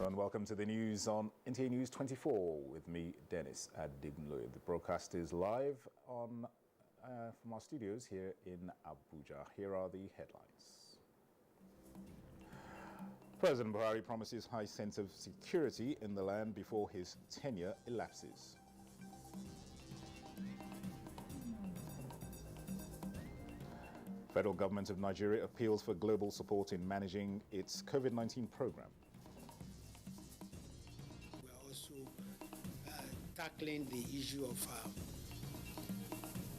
And welcome to the news on NTA News 24 with me, Dennis Adignoye. The broadcast is live from our studios here in Abuja. Here are the headlines. President Buhari promises high sense of security in the land before his tenure elapses. Federal government of Nigeria appeals for global support in managing its COVID-19 program. We are also tackling the issue of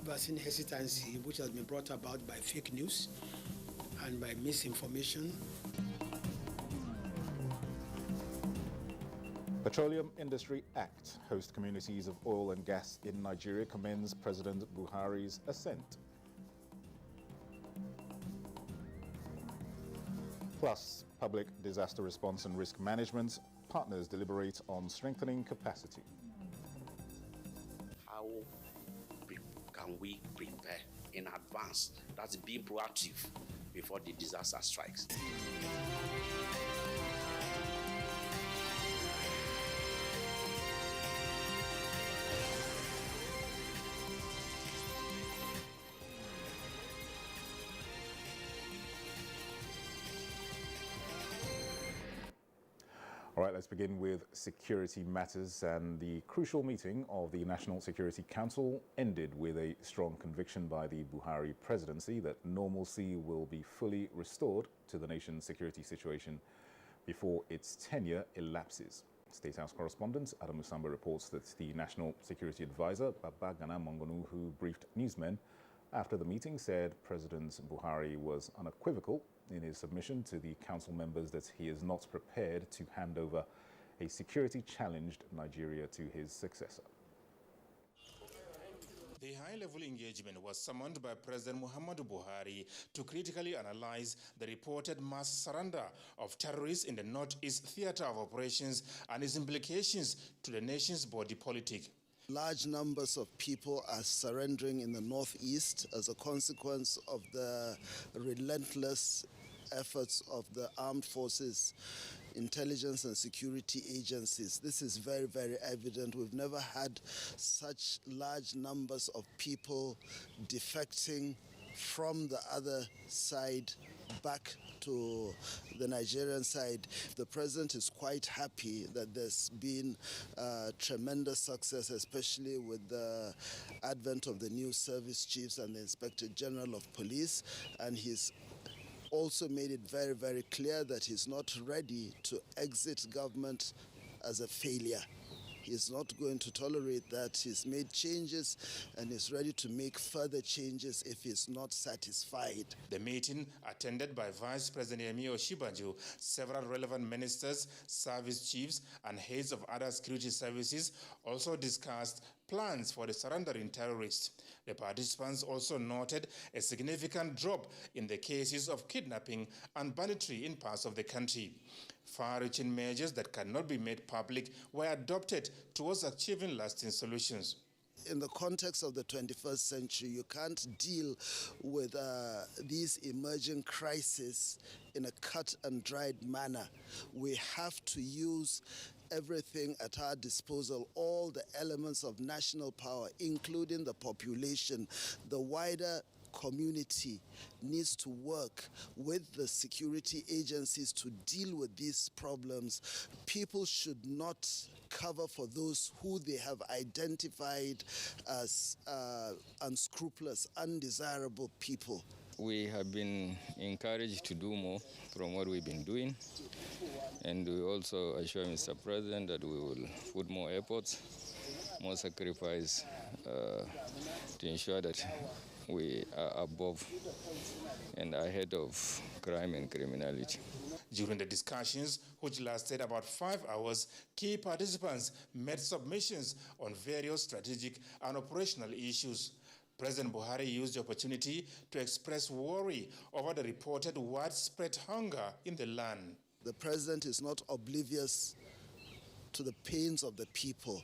vaccine hesitancy, which has been brought about by fake news and by misinformation. Petroleum Industry Act. Host communities of oil and gas in Nigeria commends President Buhari's assent. Plus, public disaster response and risk management. Partners deliberate on strengthening capacity. How can we prepare in advance? That's being proactive before the disaster strikes. All right, let's begin with security matters. And the crucial meeting of the National Security Council ended with a strong conviction by the Buhari presidency that normalcy will be fully restored to the nation's security situation before its tenure elapses. State House correspondent Adam Musamba reports that the National Security Advisor, Babagana Mongonu, who briefed newsmen after the meeting, said President Buhari was unequivocal in his submission to the council members that he is not prepared to hand over a security-challenged Nigeria to his successor. The high-level engagement was summoned by President Muhammadu Buhari to critically analyze the reported mass surrender of terrorists in the Northeast Theater of Operations and its implications to the nation's body politic. Large numbers of people are surrendering in the Northeast as a consequence of the relentless efforts of the armed forces, intelligence and security agencies. This is very, very evident. We've never had such large numbers of people defecting from the other side back to the Nigerian side. The president is quite happy that there's been tremendous success, especially with the advent of the new service chiefs and the Inspector General of Police, and he's also made it very, very clear that he's not ready to exit government as a failure. He's not going to tolerate that. He's made changes and is ready to make further changes if he's not satisfied. The meeting, attended by Vice President Yemi Osinbajo, several relevant ministers, service chiefs, and heads of other security services, also discussed plans for the surrendering terrorists. The participants also noted a significant drop in the cases of kidnapping and banditry in parts of the country. Far-reaching measures that cannot be made public were adopted towards achieving lasting solutions. In the context of the 21st century, you can't deal with these emerging crises in a cut-and-dried manner. We have to use everything at our disposal, all the elements of national power, including the population, the wider community needs to work with the security agencies to deal with these problems. People should not cover for those who they have identified as unscrupulous, undesirable people. We have been encouraged to do more from what we've been doing, and we also assure Mr. President that we will put more efforts, more sacrifice to ensure that we are above and ahead of crime and criminality. During the discussions, which lasted about 5 hours, key participants made submissions on various strategic and operational issues. President Buhari used the opportunity to express worry over the reported widespread hunger in the land. The president is not oblivious to the pains of the people,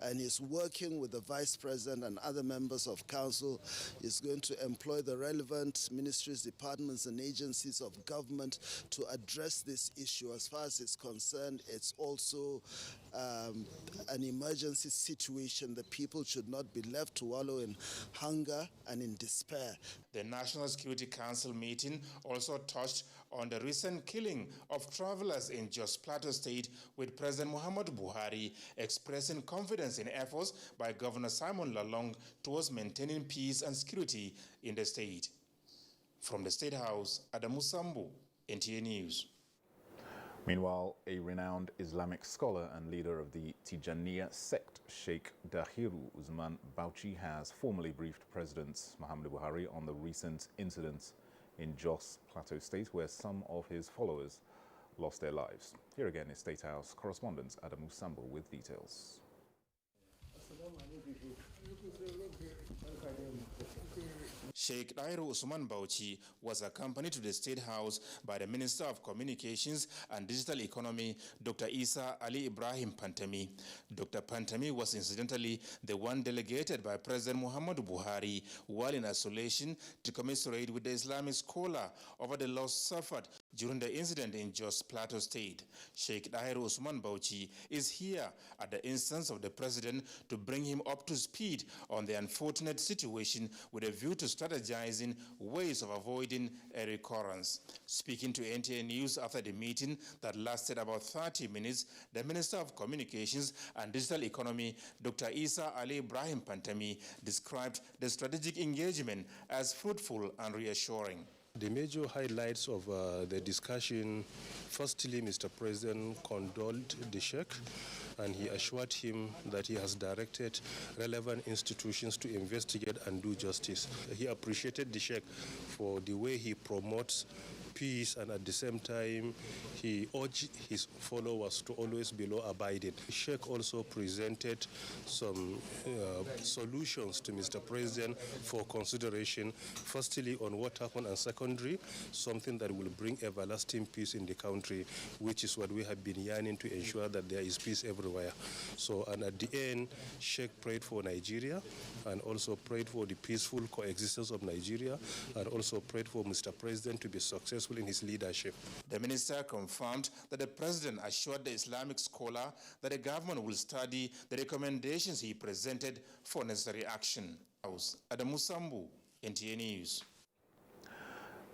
and is working with the Vice President and other members of Council, is going to employ the relevant ministries, departments and agencies of government to address this issue. As far as it's concerned, it's also an emergency situation. The people should not be left to wallow in hunger and in despair. The National Security Council meeting also touched on the recent killing of travelers in Jos Plateau State, with President Muhammadu Buhari expressing confidence in efforts by Governor Simon Lalong towards maintaining peace and security in the state. From the State House, Adamu Sambu, NTA News. Meanwhile, a renowned Islamic scholar and leader of the Tijaniya sect, Sheikh Dahiru Usman Bauchi, has formally briefed President Muhammadu Buhari on the recent incidents in Jos Plateau State, where some of his followers lost their lives. Here again is State House correspondent Adamu Sambo with details. Sheikh Dahiru Usman Bauchi was accompanied to the State House by the Minister of Communications and Digital Economy, Dr. Isa Ali Ibrahim Pantami. Dr. Pantami was incidentally the one delegated by President Muhammadu Buhari while in isolation to commiserate with the Islamic scholar over the loss suffered during the incident in Jos Plateau State. Sheikh Dahiru Usman Bauchi is here at the instance of the President to bring him up to speed on the unfortunate situation with a view to strategizing ways of avoiding a recurrence. Speaking to NTA News after the meeting that lasted about 30 minutes, the Minister of Communications and Digital Economy, Dr. Isa Ali Ibrahim Pantami, described the strategic engagement as fruitful and reassuring. The major highlights of the discussion, firstly, Mr. President condoled the Sheikh, and he assured him that he has directed relevant institutions to investigate and do justice. He appreciated the Sheikh for the way he promotes peace, and at the same time he urged his followers to always be law-abiding. The Sheikh also presented some solutions to Mr. President for consideration, firstly on what happened, and secondly something that will bring everlasting peace in the country, which is what we have been yearning to ensure, that there is peace everywhere. So, and at the end, Sheikh prayed for Nigeria and also prayed for the peaceful coexistence of Nigeria, and also prayed for Mr. President to be successful in his leadership. The minister confirmed that the president assured the Islamic scholar that the government will study the recommendations he presented for necessary action. Adamu Sambu, NTA News.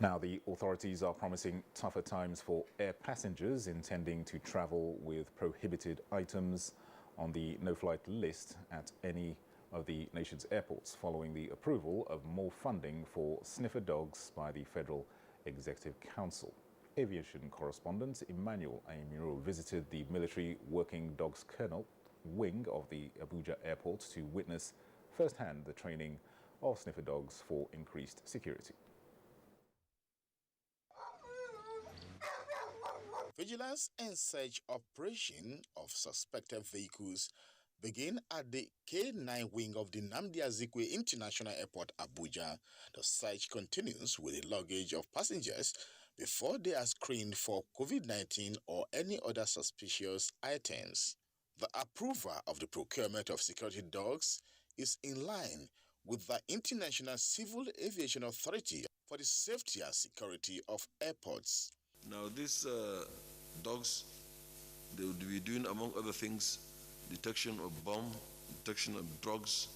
Now, the authorities are promising tougher times for air passengers intending to travel with prohibited items on the no-flight list at any of the nation's airports, following the approval of more funding for sniffer dogs by the Federal Executive Council. Aviation correspondent Emmanuel Aimiro visited the military working dogs kennel wing of the Abuja airport to witness firsthand the training of sniffer dogs for increased security. Vigilance and search operation of suspected vehicles begin at the K9 wing of the Nnamdi Azikiwe International Airport, Abuja. The search continues with the luggage of passengers before they are screened for COVID-19 or any other suspicious items. The approval of the procurement of security dogs is in line with the International Civil Aviation Authority for the safety and security of airports. Now, these dogs, they would be doing, among other things, detection of bomb, detection of drugs,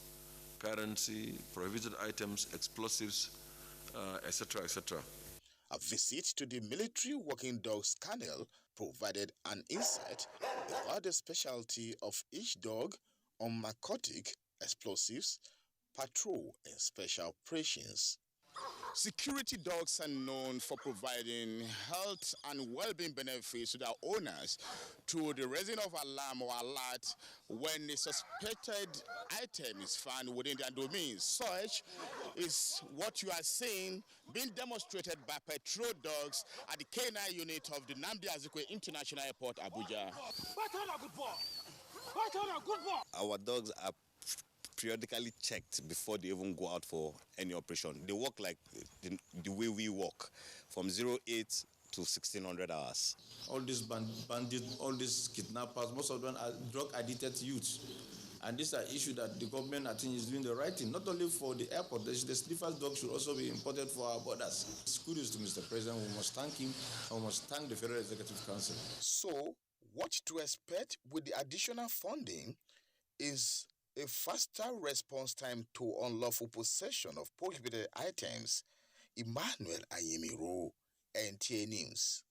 currency, prohibited items, explosives, etc., etc. A visit to the military working dogs kennel provided an insight about the specialty of each dog on narcotic, explosives, patrol, and special operations. Security dogs are known for providing health and well-being benefits to their owners through the raising of alarm or alert when a suspected item is found within their domain. Such is what you are seeing being demonstrated by patrol dogs at the K9 unit of the Nnamdi Azikiwe International Airport, Abuja. Our dogs are periodically checked before they even go out for any operation. They work like the way we work, from 08 to 1600 hours. All these bandits, all these kidnappers, most of them are drug-addicted youths. And these are issues that the government, I think, is doing the right thing, not only for the airport. The sniffer dog should also be imported for our borders. Kudos to Mr. President. We must thank him, and we must thank the Federal Executive Council. So, what to expect with the additional funding is a faster response time to unlawful possession of prohibited items. Emmanuel Ayemiro, NTA News.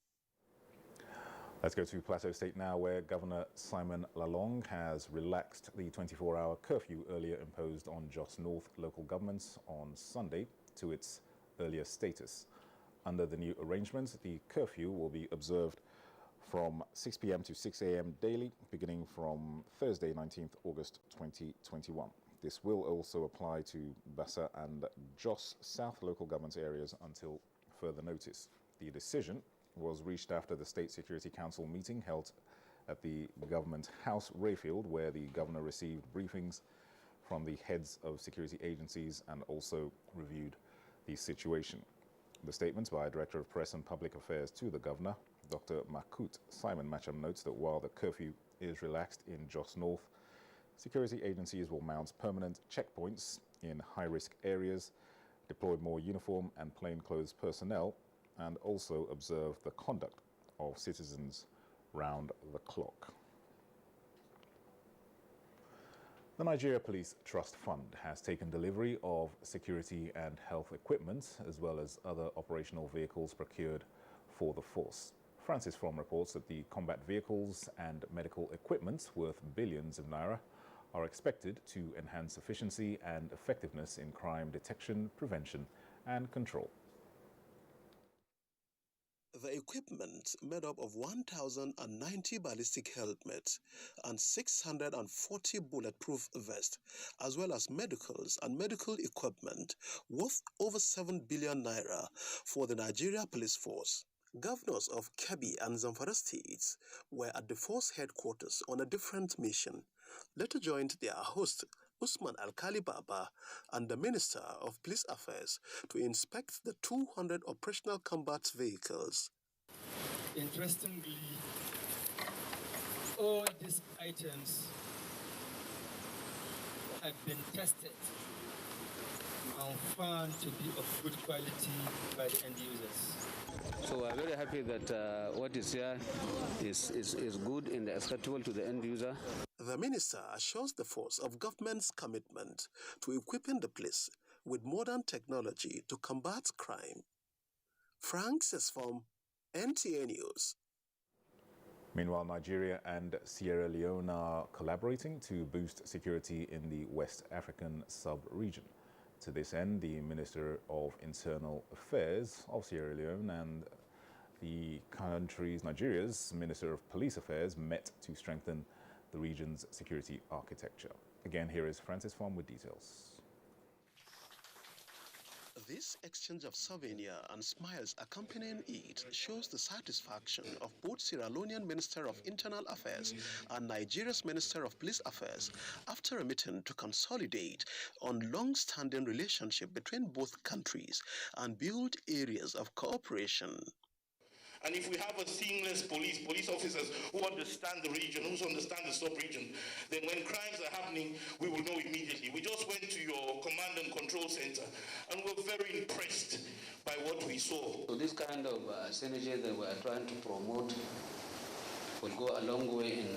Let's go to Plateau State now, where Governor Simon Lalong has relaxed the 24-hour curfew earlier imposed on Jos North local governments on Sunday to its earlier status. Under the new arrangements, the curfew will be observed from 6 p.m. to 6 a.m. daily, beginning from Thursday, 19th August 2021. This will also apply to Bassa and Jos South local government areas until further notice. The decision was reached after the State Security Council meeting held at the Government House, Rayfield, where the governor received briefings from the heads of security agencies and also reviewed the situation. The statements by Director of Press and Public Affairs to the governor, Dr. Makut Simon Macham, notes that while the curfew is relaxed in Jos North, security agencies will mount permanent checkpoints in high-risk areas, deploy more uniform and plainclothes personnel, and also observe the conduct of citizens round the clock. The Nigeria Police Trust Fund has taken delivery of security and health equipment, as well as other operational vehicles procured for the force. Francis From reports that the combat vehicles and medical equipment worth billions of naira are expected to enhance efficiency and effectiveness in crime detection, prevention, and control. The equipment, made up of 1,090 ballistic helmets and 640 bulletproof vests, as well as medicals and medical equipment worth over 7 billion naira for the Nigeria Police Force. Governors of Kebbi and Zamfara states were at the force headquarters on a different mission. Later joined their host, Usman Alkali Baba, and the Minister of Police Affairs to inspect the 200 operational combat vehicles. Interestingly, all these items have been tested and found to be of good quality by the end users. So we're very happy that what is here is good and acceptable to the end user. The minister assures the force of government's commitment to equipping the police with modern technology to combat crime. Frank Sesfom, NTA News. Meanwhile, Nigeria and Sierra Leone are collaborating to boost security in the West African sub-region. To this end, the Minister of Internal Affairs of Sierra Leone and the country's, Nigeria's, Minister of Police Affairs met to strengthen the region's security architecture. Again, here is Francis Farm with details. This exchange of souvenir and smiles accompanying it shows the satisfaction of both Sierra Leonean Minister of Internal Affairs and Nigeria's Minister of Police Affairs after a meeting to consolidate on long-standing relationship between both countries and build areas of cooperation. And if we have a seamless police officers who understand the region, who understand the sub-region, then when crimes are happening, we will know immediately. We just went to your command and control center, and we're very impressed by what we saw. So this kind of synergy that we're trying to promote will go a long way in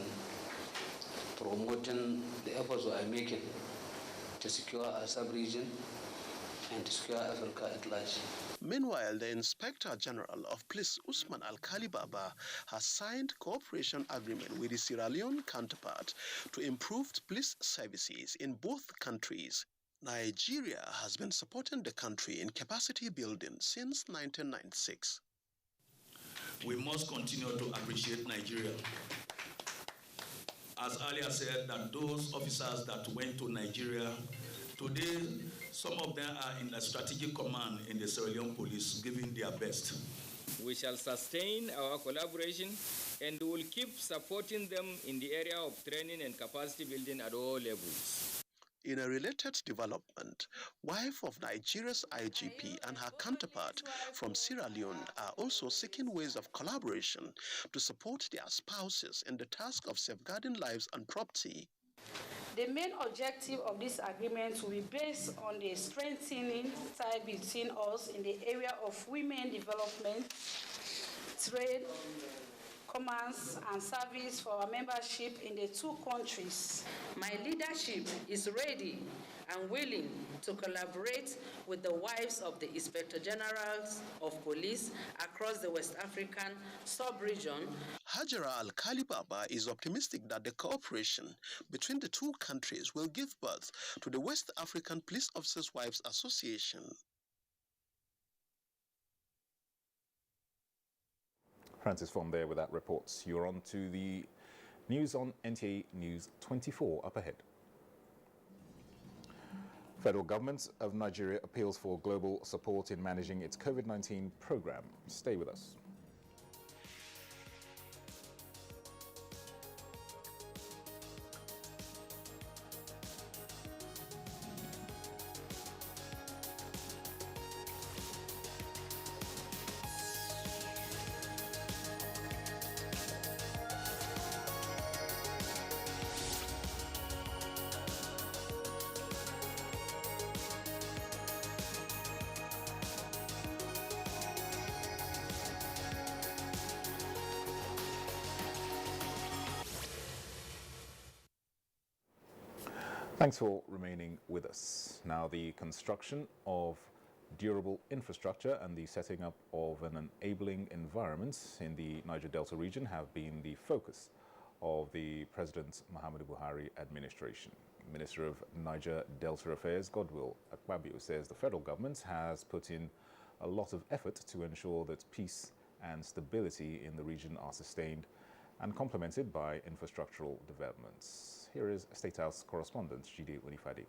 promoting the efforts we are making to secure our sub-region and to secure Africa at large. Meanwhile, the Inspector General of Police, Usman Alkali Baba, has signed cooperation agreement with his Sierra Leone counterpart to improve police services in both countries. Nigeria has been supporting the country in capacity building since 1996. We must continue to appreciate Nigeria. As earlier said, that those officers that went to Nigeria, today, some of them are in the strategic command in the Sierra Leone police, giving their best. We shall sustain our collaboration and will keep supporting them in the area of training and capacity building at all levels. In a related development, wife of Nigeria's IGP and her counterpart from Sierra Leone are also seeking ways of collaboration to support their spouses in the task of safeguarding lives and property. The main objective of this agreement will be based on the strengthening tie between us in the area of women development, trade, commerce and service for our membership in the two countries. My leadership is ready and willing to collaborate with the wives of the Inspector Generals of Police across the West African sub-region. Hajara Al-Khali Baba is optimistic that the cooperation between the two countries will give birth to the West African Police Officers' Wives Association. Francis Fon there with that report. You're on to the news on NTA News 24 up ahead. Federal government of Nigeria appeals for global support in managing its COVID-19 program. Stay with us. Thanks for remaining with us. Now, the construction of durable infrastructure and the setting up of an enabling environment in the Niger Delta region have been the focus of the President Muhammadu Buhari administration. Minister of Niger Delta Affairs, Godwill Akpabio, says the federal government has put in a lot of effort to ensure that peace and stability in the region are sustained and complemented by infrastructural developments. Here is State House correspondent Jide Onifade.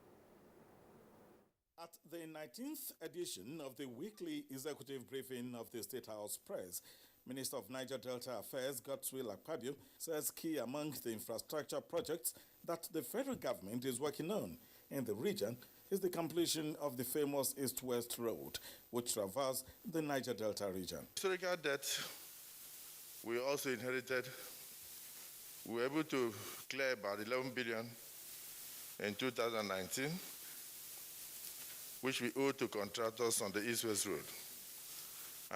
At the 19th edition of the weekly executive briefing of the State House Press, Minister of Niger Delta Affairs, Godwill Akpabio, says key among the infrastructure projects that the federal government is working on in the region is the completion of the famous East-West Road, which traverses the Niger Delta region. Historical debt we also inherited. We were able to clear about 11 billion in 2019, which we owed to contractors on the East-West Road.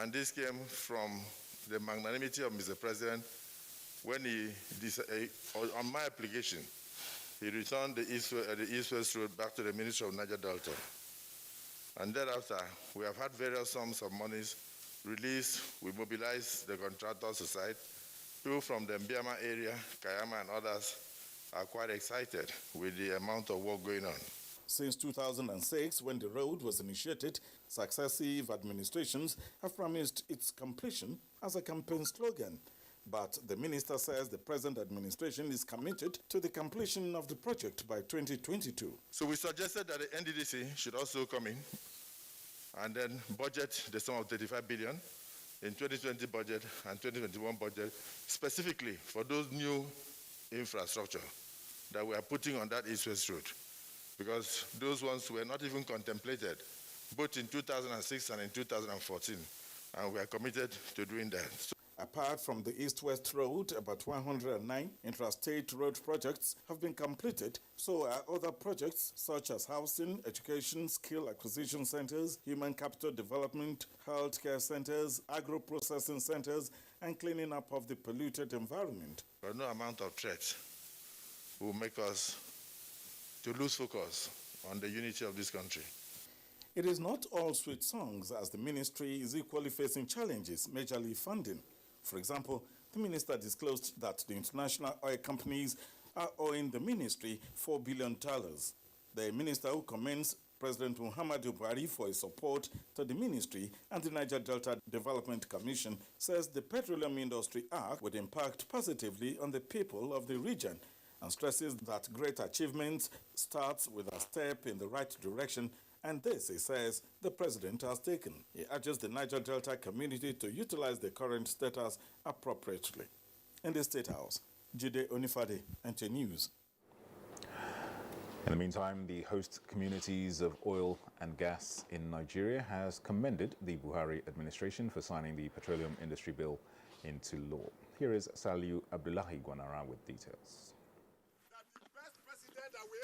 And this came from the magnanimity of Mr. President when he, on my application, he returned the East-West Road back to the Ministry of Niger Delta. And thereafter, we have had various sums of monies released. We mobilized the contractors aside. People from the Mbiama area, Kayama and others are quite excited with the amount of work going on. Since 2006, when the road was initiated, successive administrations have promised its completion as a campaign slogan. But the minister says the present administration is committed to the completion of the project by 2022. So we suggested that the NDDC should also come in and then budget the sum of 35 billion in 2020 budget and 2021 budget, specifically for those new infrastructure that we are putting on that East-West Road, because those ones were not even contemplated, both in 2006 and in 2014, and we are committed to doing that. Apart from the East-West Road, about 109 intrastate road projects have been completed. So are other projects such as housing, education, skill acquisition centers, human capital development, healthcare centers, agro-processing centers, and cleaning up of the polluted environment. But no amount of threat will make us to lose focus on the unity of this country. It is not all sweet songs, as the ministry is equally facing challenges, majorly funding. For example, the minister disclosed that the international oil companies are owing the ministry $4 billion. The minister, who commends President Muhammadu Buhari for his support to the ministry and the Niger Delta Development Commission, says the Petroleum Industry Act would impact positively on the people of the region and stresses that great achievements starts with a step in the right direction. And this, he says, the president has taken. He urges the Niger Delta community to utilize the current status appropriately. In the State House, Jide Onifade, NTA News. In the meantime, the host communities of oil and gas in Nigeria has commended the Buhari administration for signing the Petroleum Industry Bill into law. Here is Saliu Abdullahi Gwanara with details. That the best president that we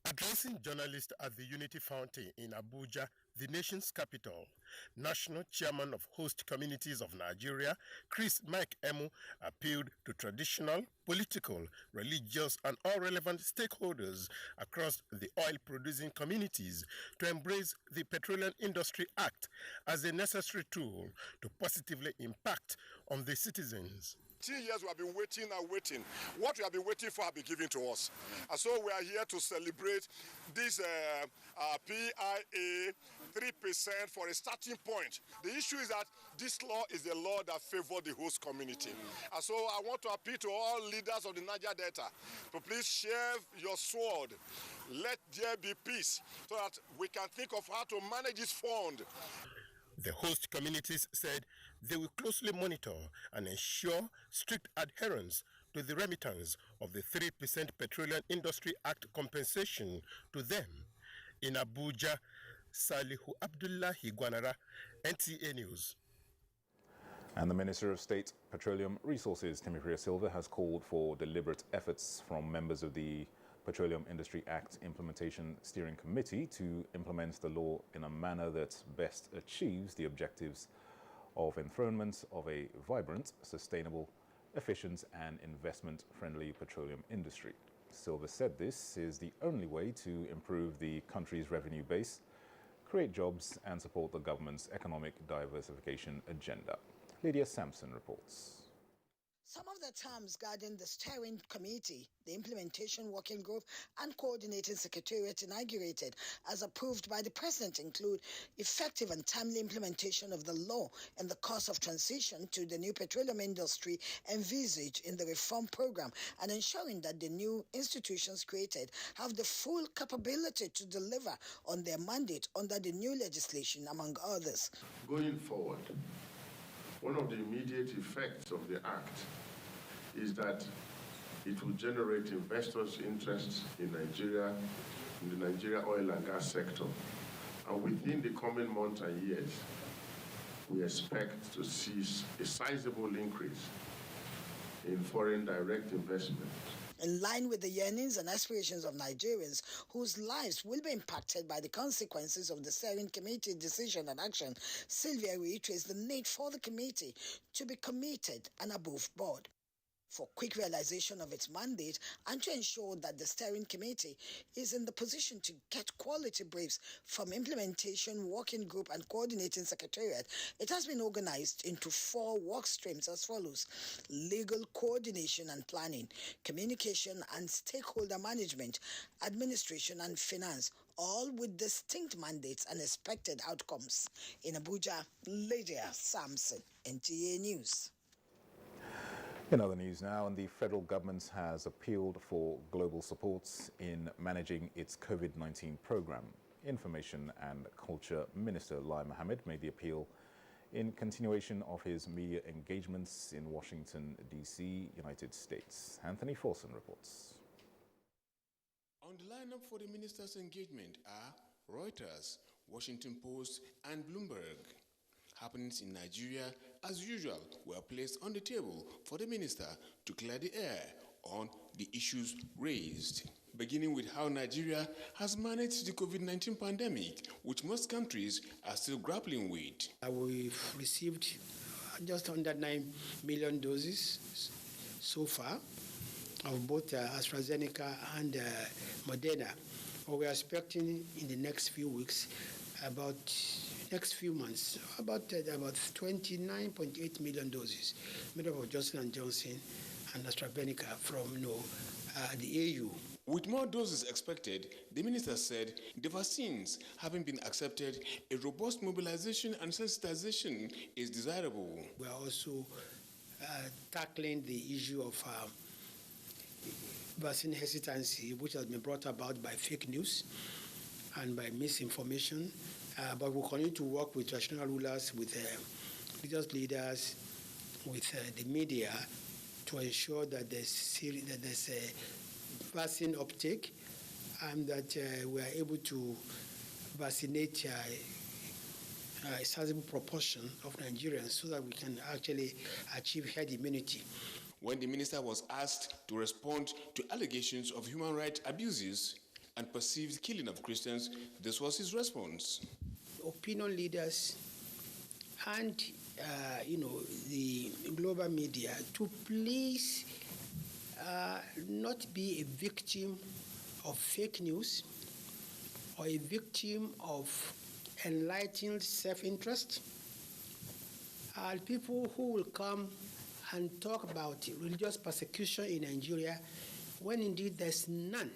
Addressing journalists at the Unity Fountain in Abuja, the nation's capital, National Chairman of Host Communities of Nigeria, Chris Mike Emu, appealed to traditional, political, religious, and all relevant stakeholders across the oil-producing communities to embrace the Petroleum Industry Act as a necessary tool to positively impact on the citizens. 10 years we have been waiting and waiting. What we have been waiting for has been given to us. And so we are here to celebrate this PIA 3% for a starting point. The issue is that this law is a law that favors the host community. And so I want to appeal to all leaders of the Niger Delta to please share your sword. Let there be peace so that we can think of how to manage this fund. The host communities said they will closely monitor and ensure strict adherence to the remittance of the 3% Petroleum Industry Act compensation to them. In Abuja, Salihu Abdullahi Gwanara, NTA News. And the Minister of State, Petroleum Resources, Timothy Silva, has called for deliberate efforts from members of the Petroleum Industry Act Implementation Steering Committee to implement the law in a manner that best achieves the objectives of enthronement of a vibrant, sustainable, efficient and investment-friendly petroleum industry. Silva said this is the only way to improve the country's revenue base, create jobs and support the government's economic diversification agenda. Lydia Sampson reports. Some of the terms guiding the steering committee, the implementation working group and coordinating secretariat inaugurated as approved by the president include effective and timely implementation of the law in the course of transition to the new petroleum industry envisaged in the reform program and ensuring that the new institutions created have the full capability to deliver on their mandate under the new legislation, among others. Going forward, one of the immediate effects of the Act is that it will generate investors' interest in Nigeria, in the Nigeria oil and gas sector. And within the coming months and years, we expect to see a sizable increase in foreign direct investment. In line with the yearnings and aspirations of Nigerians whose lives will be impacted by the consequences of the steering committee decision and action, Sylvia reiterates the need for the committee to be committed and above board for quick realization of its mandate and to ensure that the steering committee is in the position to get quality briefs from implementation working group and coordinating secretariat. It has been organized into 4 work streams as follows: legal coordination and planning, communication and stakeholder management, administration and finance, all with distinct mandates and expected outcomes. In Abuja, Lydia Sampson, NTA News. In other news now, and the federal government has appealed for global supports in managing its COVID-19 program. Information and Culture Minister Lai Mohammed made the appeal in continuation of his media engagements in Washington, D.C., United States. Anthony Forson reports. On the lineup for the minister's engagement are Reuters, Washington Post, and Bloomberg. Happenings in Nigeria, as usual, were placed on the table for the minister to clear the air on the issues raised, beginning with how Nigeria has managed the COVID-19 pandemic, which most countries are still grappling with. We've received just under 9 million doses so far of both AstraZeneca and Moderna. What we're expecting in the next few weeks, next few months, about 29.8 million doses made up of Johnson & Johnson and AstraZeneca from the AU. With more doses expected, the minister said the vaccines having been accepted, a robust mobilization and sensitization is desirable. We are also tackling the issue of vaccine hesitancy, which has been brought about by fake news and by misinformation. But we'll continue to work with traditional rulers, with religious leaders, with the media to ensure that there's a vaccine uptake and that we are able to vaccinate a sizable proportion of Nigerians so that we can actually achieve herd immunity. When the minister was asked to respond to allegations of human rights abuses and perceived killing of Christians, this was his response. Opinion leaders and the global media to please not be a victim of fake news or a victim of enlightened self-interest. People who will come and talk about religious persecution in Nigeria when indeed there's none.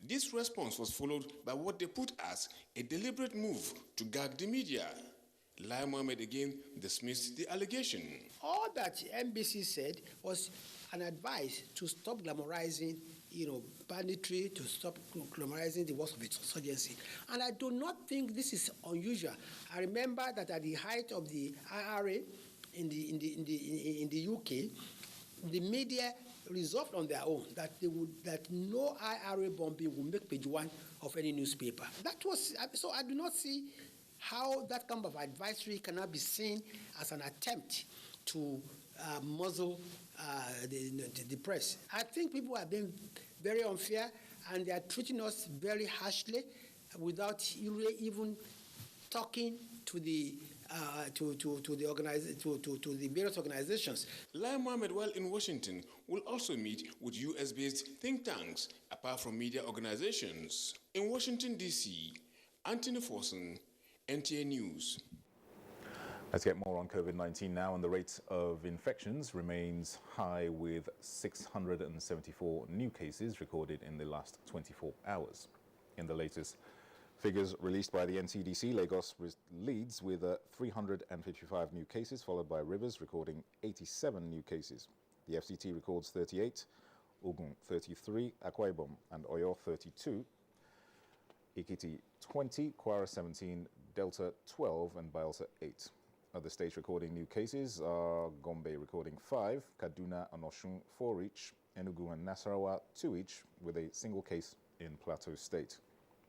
This response was followed by what they put as a deliberate move to gag the media. Lai Mohammed again dismissed the allegation. All that NBC said was an advice to stop glamorizing, banditry, to stop glamorizing the works of insurgency. And I do not think this is unusual. I remember that at the height of the IRA in the UK, the media resolved on their own that no IRA bombing would make page one of any newspaper. So I do not see how that kind of advisory cannot be seen as an attempt to muzzle the press. I think people are being very unfair and they are treating us very harshly without even talking to the various organizations. Lai Mohammed, while in Washington, will also meet with US-based think tanks, apart from media organizations. In Washington, D.C., Anthony Forson, NTA News. Let's get more on COVID-19 now, and the rate of infections remains high with 674 new cases recorded in the last 24 hours. In the latest figures released by the NCDC, Lagos leads with 355 new cases, followed by Rivers recording 87 new cases. The FCT records 38, Ogun 33, Akwa Ibom and Oyo 32, Ekiti 20, Kwara 17, Delta 12 and Bayelsa 8. Other states recording new cases are Gombe recording 5, Kaduna and Osun 4 each, Enugu and Nasarawa 2 each, with a single case in Plateau State.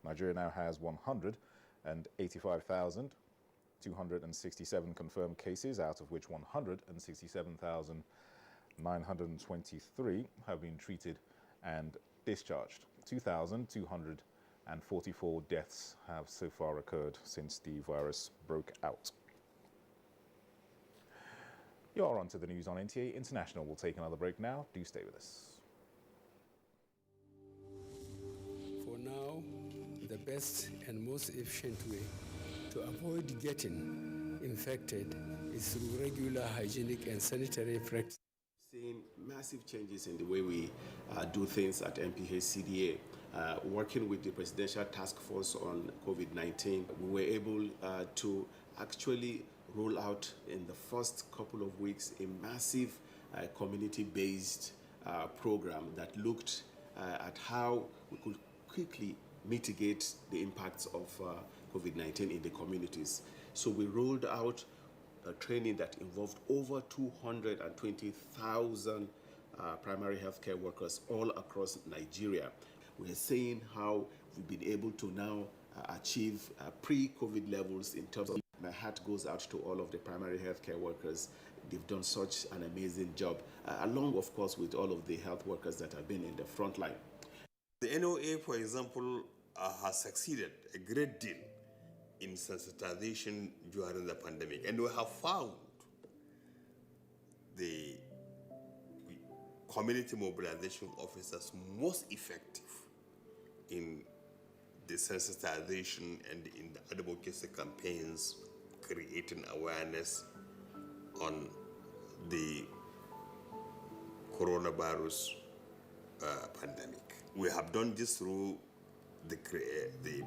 Nigeria now has 185,267 confirmed cases, out of which 167,923 have been treated and discharged. 2,244 deaths have so far occurred since the virus broke out. You're on to the news on NTA International. We'll take another break now. Do stay with us. For now, the best and most efficient way to avoid getting infected is through regular hygienic and sanitary practices. Seeing massive changes in the way we do things at MPH-CDA. Working with the Presidential Task Force on COVID-19, we were able to actually roll out in the first couple of weeks a massive community-based program that looked at how we could quickly mitigate the impacts of COVID-19 in the communities. So we rolled out a training that involved over 220,000 primary healthcare workers all across Nigeria. We're seeing how we've been able to now achieve pre-COVID levels in terms of. My heart goes out to all of the primary healthcare workers. They've done such an amazing job, along, of course, with all of the health workers that have been in the front line. The NOA, for example, has succeeded a great deal in sensitization during the pandemic, and we have found the community mobilization officers most effective in the sensitization and in the advocacy campaigns, creating awareness on the coronavirus pandemic. We have done this through the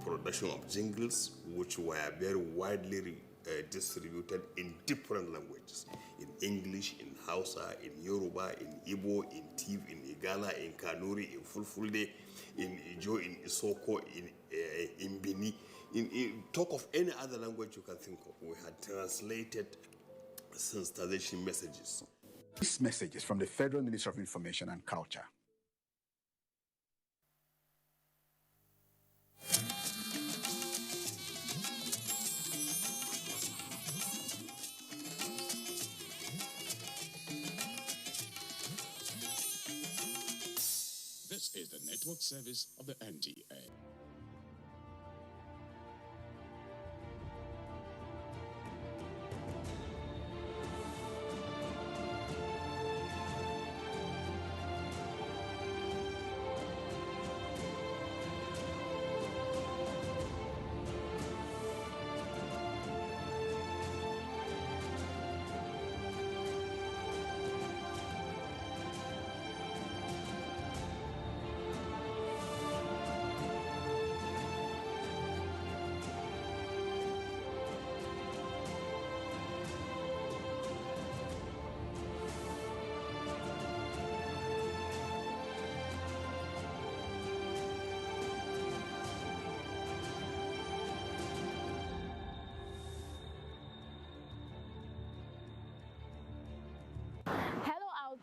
production of jingles, which were very widely distributed in different languages, in English, in Hausa, in Yoruba, in Igbo, in Tiv, in Igala, in Kanuri, in Fulfulde, in Ijo, in Isoko, in Bini. In talk of any other language you can think of, we had translated sensitization messages. This message is from the Federal Ministry of Information and Culture. the network service of the NTA.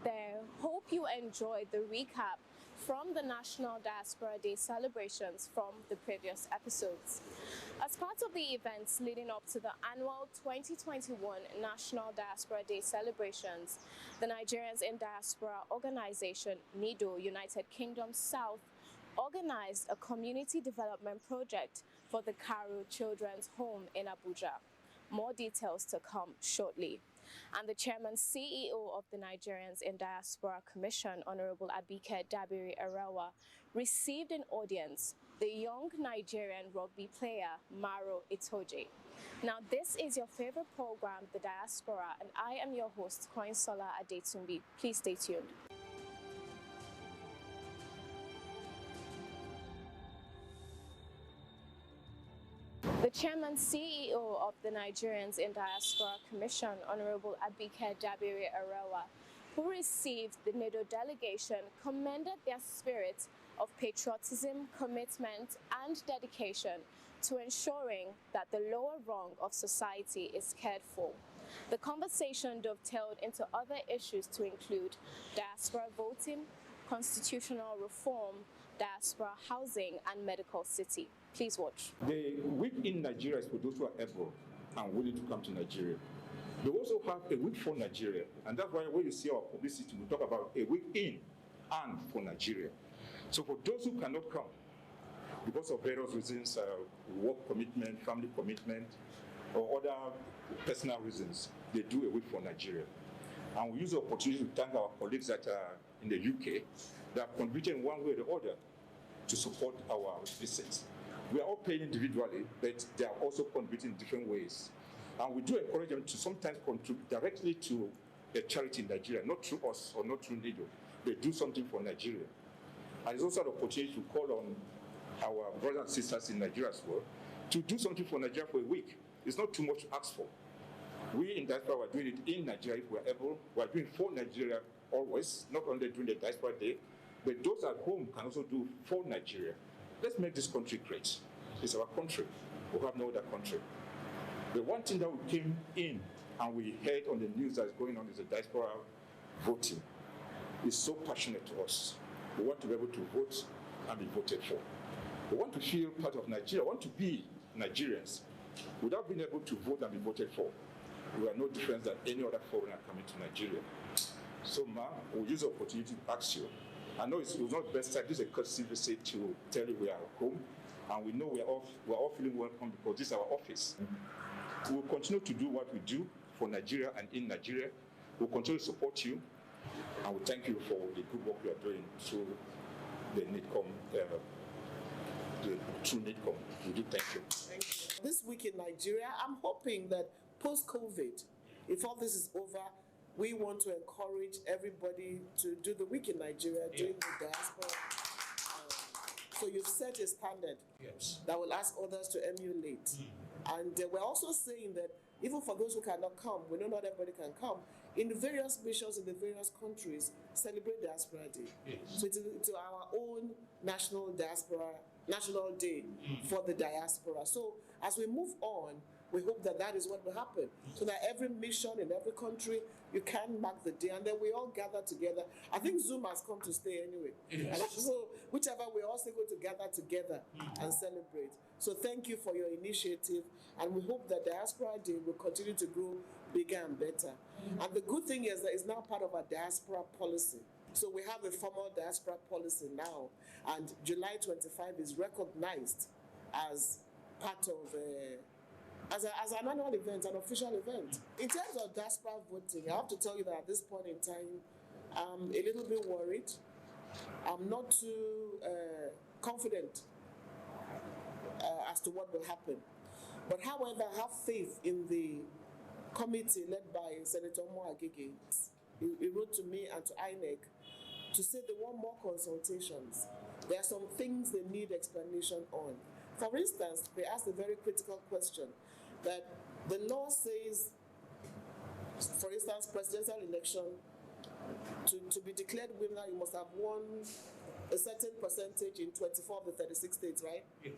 There. Hope you enjoyed the recap from the National Diaspora Day celebrations from the previous episodes. As part of the events leading up to the annual 2021 National Diaspora Day celebrations, the Nigerians in Diaspora organization, NIDO, United Kingdom South, organized a community development project for the Karu Children's Home in Abuja. More details to come shortly. And the chairman CEO of the Nigerians in Diaspora Commission, Honorable Abike Dabiri Arawa, received an audience, the young Nigerian rugby player, Maro Itoje. Now, this is your favorite program, The Diaspora, and I am your host, Koinsola Adetumbi. Please stay tuned. The chairman CEO of the Nigerians in Diaspora Commission, Honorable Abike Dabiri Arawa, who received the NIDO delegation, commended their spirit of patriotism, commitment, and dedication to ensuring that the lower rung of society is cared for. The conversation dovetailed into other issues to include diaspora voting, constitutional reform, diaspora housing, and medical city. Please watch. The week in Nigeria is for those who are able and willing to come to Nigeria. We also have a week for Nigeria, and that's why when you see our publicity, we talk about a week in and for Nigeria. So for those who cannot come, because of various reasons, work commitment, family commitment, or other personal reasons, they do a week for Nigeria. And we use the opportunity to thank our colleagues that are in the UK that have contributed in one way or the other to support our visits. We are all paying individually, but they are also contributing in different ways. And we do encourage them to sometimes contribute directly to a charity in Nigeria, not through us or not through NIDO. They do something for Nigeria. And it's also an opportunity to call on our brothers and sisters in Nigeria as well to do something for Nigeria for a week. It's not too much to ask for. We in Diaspora are doing it in Nigeria if we're able. We're doing for Nigeria always, not only during the Diaspora Day, but those at home can also do for Nigeria. Let's make this country great. It's our country. We have no other country. The one thing that we came in and we heard on the news that's going on is the diaspora voting. It's so passionate to us. We want to be able to vote and be voted for. We want to feel part of Nigeria. We want to be Nigerians. Without being able to vote and be voted for, we are no different than any other foreigner coming to Nigeria. So, ma'am, we'll use the opportunity to ask you. I know it's not the best time. This is a courtesy visit to tell you we are home, and we know we're all feeling welcome because this is our office. We'll continue to do what we do for Nigeria and in Nigeria. We'll continue to support you, and we thank you for the good work you are doing through the NIDCOM, through NIDCOM. We do thank you. Thank you. This week in Nigeria, I'm hoping that post-COVID, if all this is over, we want to encourage everybody to do the week in Nigeria during the diaspora. So you've set a standard that will ask others to emulate. And we're also saying that even for those who cannot come, we know not everybody can come, in the various missions in the various countries, celebrate Diaspora Day. So it's our own national day for the diaspora. So as we move on, we hope that that is what will happen. So that every mission in every country, you can mark the day, and then we all gather together. I think Zoom has come to stay anyway. And so whichever, we're also going to gather together and celebrate. So thank you for your initiative, and we hope that Diaspora Day will continue to grow bigger and better. And the good thing is that it's now part of our diaspora policy. So we have a formal diaspora policy now, and July 25 is recognized as part of as an annual event, an official event. In terms of diaspora voting, I have to tell you that at this point in time, I'm a little bit worried. I'm not too confident as to what will happen. But however, I have faith in the committee led by Senator Moagege. He wrote to me and to INEC to say they want more consultations. There are some things they need explanation on. For instance, they asked a very critical question that the law says, for instance, presidential election, to be declared winner, you must have won a certain percentage in 24 of the 36 states, right? Yes.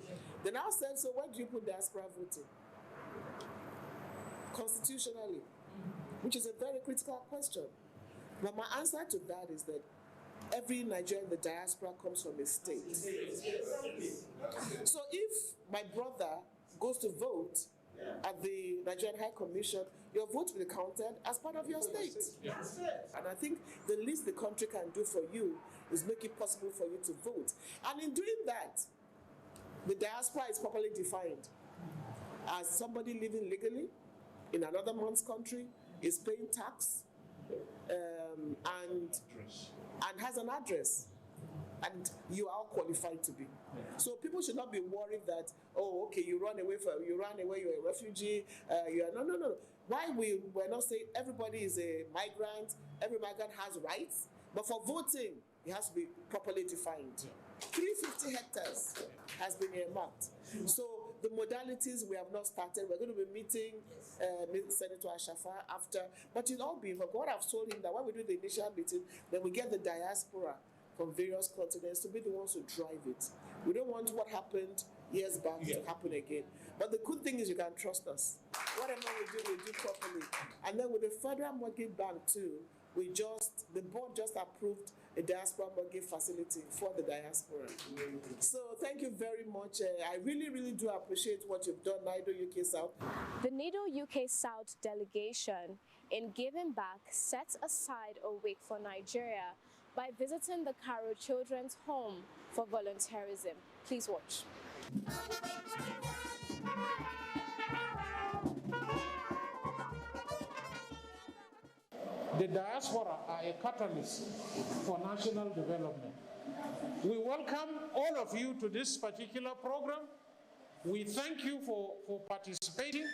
They now said, so where do you put diaspora voting? Constitutionally, which is a very critical question. But my answer to that is that every Nigerian in the diaspora comes from a state. So if my brother goes to vote at the Nigerian High Commission, your vote will be counted as part of your state. And I think the least the country can do for you is make it possible for you to vote. And in doing that, the diaspora is properly defined as somebody living legally in another man's country, is paying tax, and has an address, and you are qualified to be. So people should not be worried that, oh, okay, you ran away, you're a refugee, no. Why we're not saying everybody is a migrant, every migrant has rights, but for voting, it has to be properly defined. 350 hectares has been earmarked. So the modalities we have not started. We're going to be meeting Senator Ashafa after, but it'll all be, what I've told him that when we do the initial meeting, then we get the diaspora from various continents to be the ones who drive it. We don't want what happened years back to happen again. But the good thing is you can trust us. Whatever we do properly. And then with the Federal Mortgage Bank too, the board just approved a diaspora mortgage facility for the diaspora. So thank you very much. I really, really do appreciate what you've done, NIDO UK South. The NIDO UK South delegation, in giving back, sets aside a week for Nigeria by visiting the Cairo Children's Home for volunteerism. Please watch. The diaspora are a catalyst for national development. We welcome all of you to this particular program. We thank you for participating.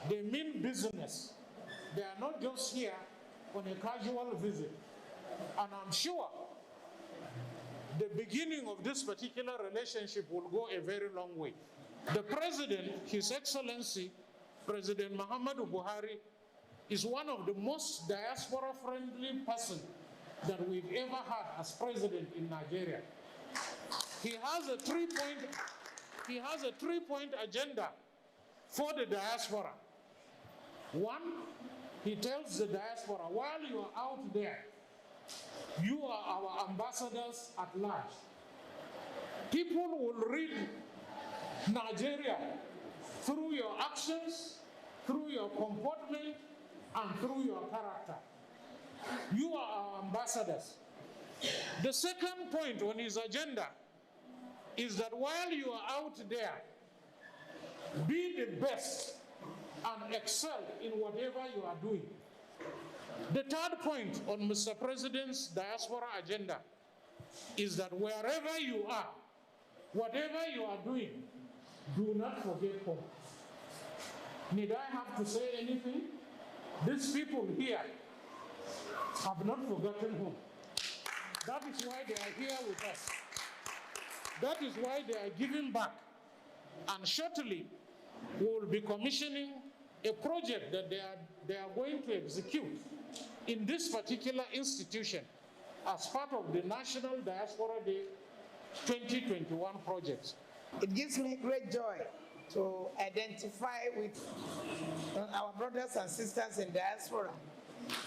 They mean business. They are not just here on a casual visit. And I'm sure the beginning of this particular relationship will go a very long way. The President, His Excellency, President Muhammadu Buhari, is one of the most diaspora-friendly person that we've ever had as president in Nigeria. He has a three-point agenda for the diaspora. One, he tells the diaspora, while you are out there, you are our ambassadors at large. People will read Nigeria through your actions, through your comportment, and through your character. You are our ambassadors. The second point on his agenda is that while you are out there, be the best and excel in whatever you are doing. The third point on Mr. President's diaspora agenda is that wherever you are, whatever you are doing, do not forget home. Need I have to say anything? These people here have not forgotten home. That is why they are here with us. That is why they are giving back. And shortly, we will be commissioning a project that they are going to execute in this particular institution as part of the National Diaspora Day 2021 project. It gives me great joy to identify with our brothers and sisters in diaspora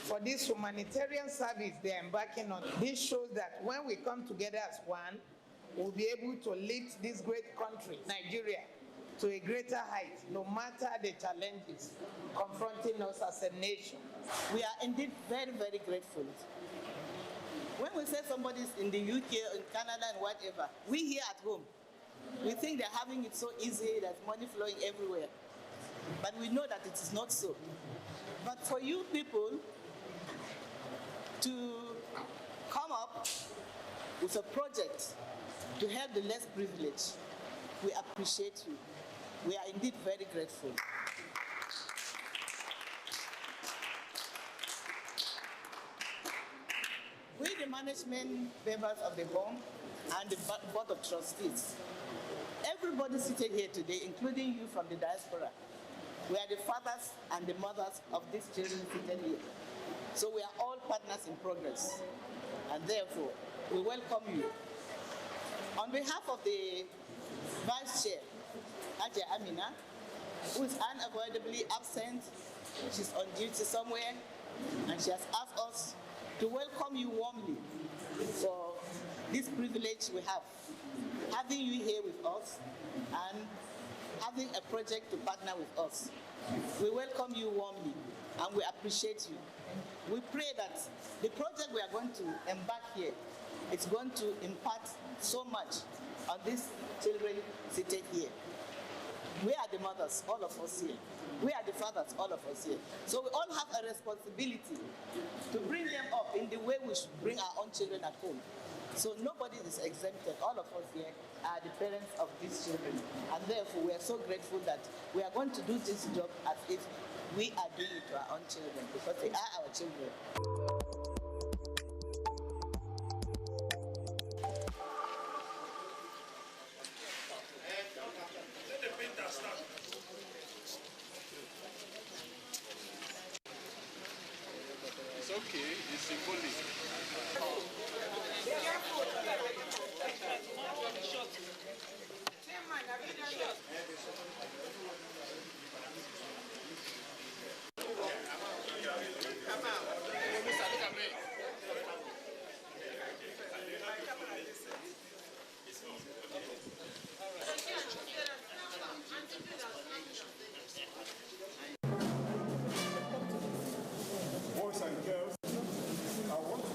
for this humanitarian service they are embarking on. This shows that when we come together as one, we'll be able to lift this great country, Nigeria, to a greater height, no matter the challenges confronting us as a nation. We are indeed very, very grateful When we say somebody's in the UK, in Canada, and whatever, we here at home, we think they're having it so easy, there's money flowing everywhere. But we know that it is not so. But for you people to come up with a project to help the less privileged, we appreciate you. We are indeed very grateful. We, the management members of the BOM and the Board of Trustees, everybody seated here today, including you from the diaspora, we are the fathers and the mothers of these children seated here. So we are all partners in progress, and therefore we welcome you. On behalf of the Vice Chair, Ajay Amina, who is unavoidably absent, she's on duty somewhere, and she has asked us to welcome you warmly for this privilege we have, having you here with us and having a project to partner with us. We welcome you warmly and we appreciate you. We pray that the project we are going to embark here is going to impart so much on these children seated here. We are the mothers, all of us here. We are the fathers, all of us here. So we all have a responsibility to bring them up in the way we should bring our own children at home. So nobody is exempted. All of us here are the parents of these children. And therefore, we are so grateful that we are going to do this job as if we are doing it to our own children, because they are our children. It's okay, it's symbolic. Boys and girls, I want to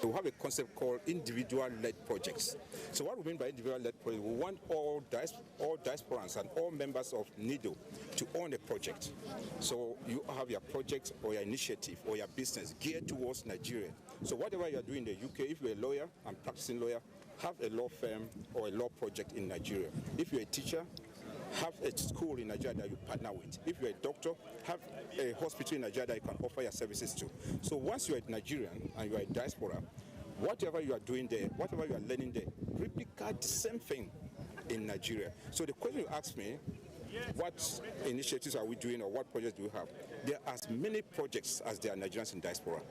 we have a concept called individual-led projects. So what we mean by individual-led projects, we want all diasporans and all members of NIDO to own a project. So you have your project or your initiative or your business geared towards Nigeria. So whatever you are doing in the UK, if you're a lawyer and practicing lawyer, have a law firm or a law project in Nigeria. If you're a teacher, have a school in Nigeria that you partner with. If you're a doctor, have a hospital in Nigeria that you can offer your services to. So once you're a Nigerian and you're a diaspora, whatever you are doing there, whatever you are learning there, replicate the same thing in Nigeria. So the question you asked me, what initiatives are we doing or what projects do we have? There are as many projects as there are Nigerians in diaspora.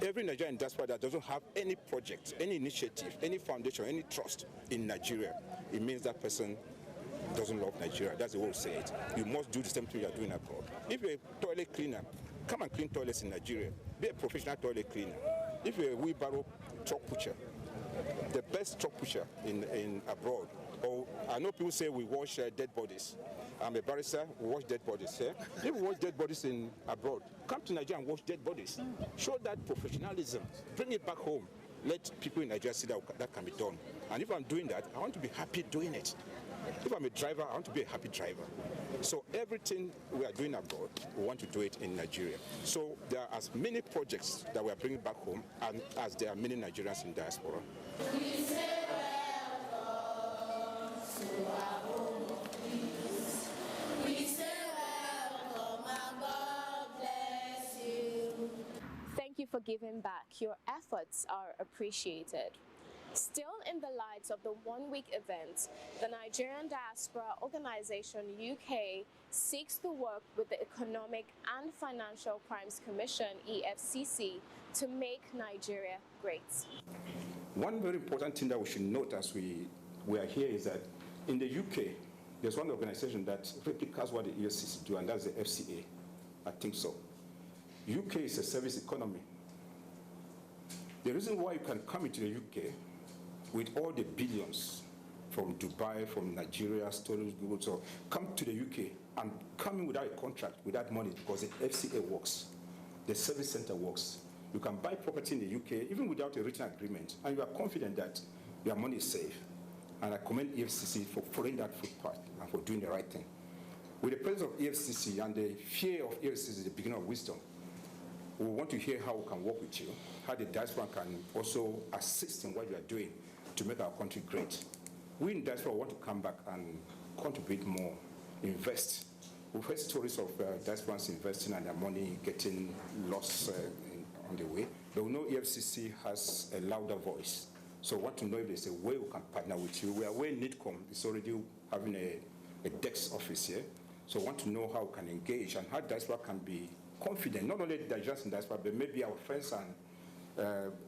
Every Nigerian diaspora that doesn't have any project, any initiative, any foundation, any trust in Nigeria, it means that person doesn't love Nigeria. That's the way we say it. You must do the same thing you are doing abroad. If you're a toilet cleaner, come and clean toilets in Nigeria. Be a professional toilet cleaner. If you're a wheelbarrow truck pusher, the best truck pusher in abroad. Or I know people say we wash dead bodies. I'm a barrister, we wash dead bodies. Yeah? If we wash dead bodies in abroad, come to Nigeria and wash dead bodies. Show that professionalism. Bring it back home. Let people in Nigeria see that can be done. And if I'm doing that, I want to be happy doing it. If I'm a driver, I want to be a happy driver. So everything we are doing abroad, we want to do it in Nigeria. So there are as many projects that we are bringing back home as there are many Nigerians in diaspora. Thank you for giving back. Your efforts are appreciated. Still in the light of the one-week event, the Nigerian Diaspora Organization UK seeks to work with the Economic and Financial Crimes Commission, EFCC, to make Nigeria great. One very important thing that we should note as we are here is that in the UK, there's one organization that replicates what the EFCC do, and that's the FCA. I think so. UK is a service economy. The reason why you can come into the UK with all the billions from Dubai, from Nigeria, storage goods, so come to the UK and come in without a contract, without money, because the FCA works, the service center works. You can buy property in the UK even without a written agreement, and you are confident that your money is safe. And I commend EFCC for following that footpath and for doing the right thing. With the presence of EFCC and the fear of EFCC is the beginning of wisdom, we want to hear how we can work with you, how the diaspora can also assist in what you are doing to make our country great. We in diaspora want to come back and contribute more, invest. We've heard stories of diasporans investing and their money getting lost on the way. But we know EFCC has a louder voice. So I want to know if there's a way we can partner with you. We are aware NIDCOM is already having a DEX office here. So I want to know how we can engage and how diaspora can be confident, not only the Nigerians in diaspora, but maybe our friends and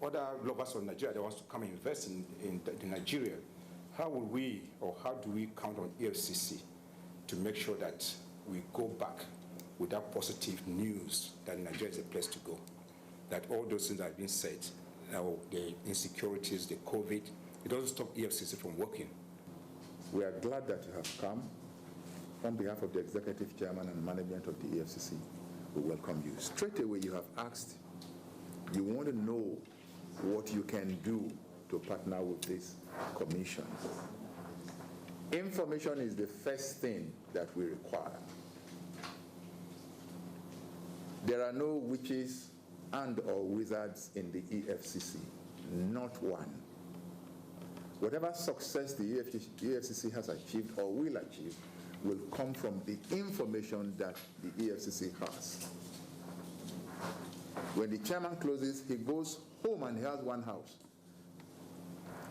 other lovers of Nigeria that wants to come and invest in Nigeria. How will we, or how do we count on EFCC to make sure that we go back with that positive news that Nigeria is a place to go? That all those things that have been said, the insecurities, the COVID, it doesn't stop EFCC from working. We are glad that you have come. On behalf of the Executive Chairman and management of the EFCC, we welcome you. Straight away you have asked, you want to know what you can do to partner with this commission. Information is the first thing that we require. There are no witches and or wizards in the EFCC, not one. Whatever success the EFCC has achieved or will achieve will come from the information that the EFCC has. When the chairman closes, he goes home and he has one house.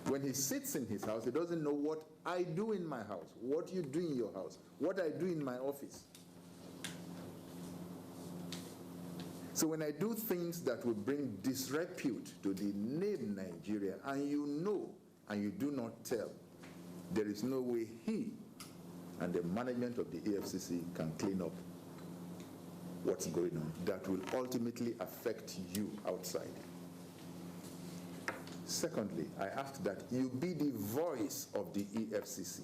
When he sits in his house, he doesn't know what I do in my house, what you do in your house, what I do in my office. So when I do things that will bring disrepute to the name Nigeria, and you know, and you do not tell, there is no way he and the management of the EFCC can clean up what's going on that will ultimately affect you outside. Secondly, I ask that you be the voice of the EFCC.